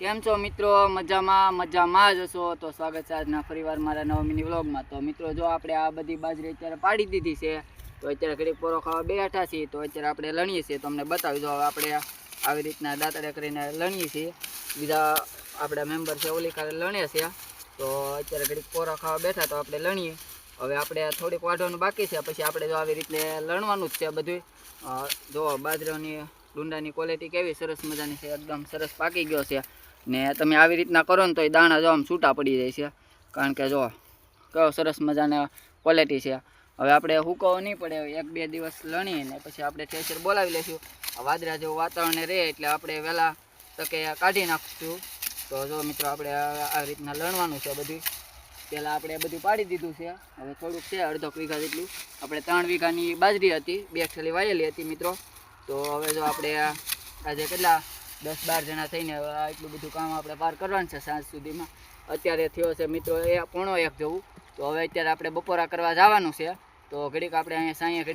કેમ છો મિત્રો? મજામાં જ હશો તો સ્વાગત છે આજના ફરીવાર મારા નવા મિની વ્લોગમાં. તો મિત્રો જો આપણે આ બધી બાજરી અત્યારે પાડી દીધી છે, તો અત્યારે ઘડીક પોરો ખાવા બેઠા છીએ. તો અત્યારે આપણે લણીએ છીએ, તમને બતાવી દો. હવે આપણે આવી રીતના દાંતડે કરીને લણીએ છીએ. બીજા આપણા મેમ્બર છે ઓલી કાલે લણે છે, તો અત્યારે ઘડીક પોરો ખાવા બેઠા તો આપણે લણીએ. હવે આપણે થોડીક વાઢવાનું બાકી છે, પછી આપણે જો આવી રીતે લણવાનું જ છે બધું. જો બાજરાની ડુંડાની ક્વોલિટી કેવી સરસ મજાની છે, એકદમ સરસ પાકી ગયો છે. ને તમે આવી રીતના કરો ને તો એ દાણા જો આમ છૂટા પડી જાય છે, કારણ કે જો કેવો સરસ મજાની ક્વોલિટી છે. હવે આપણે હુકવવો નહીં પડે, 1-2 દિવસ લણીને પછી આપણે ઠેસર બોલાવી લઈશું. વાદળા જેવું વાતાવરણ રહે એટલે આપણે વહેલા તકે કાઢી નાખીશું. તો જો મિત્રો આપણે આવી રીતના લણવાનું છે બધું. પહેલાં આપણે બધું પાડી દીધું છે, હવે થોડુંક છે અડધો વીઘા જેટલું. આપણે 3 વીઘાની બાજરી હતી, 2 ઠેલી વાયેલી હતી મિત્રો. તો હવે જો આપણે આજે કેટલા 10-12 જણા થઈને એટલું બધું કામ આપણે પાર કરવાનું છે સાંજ સુધીમાં. અત્યારે થયો છે મિત્રો 1:45 જેવું. તો હવે અત્યારે આપણે બપોરા કરવા જવાનું છે, તો ઘડીક આપણે અહીંયા સાંયે ઘડીક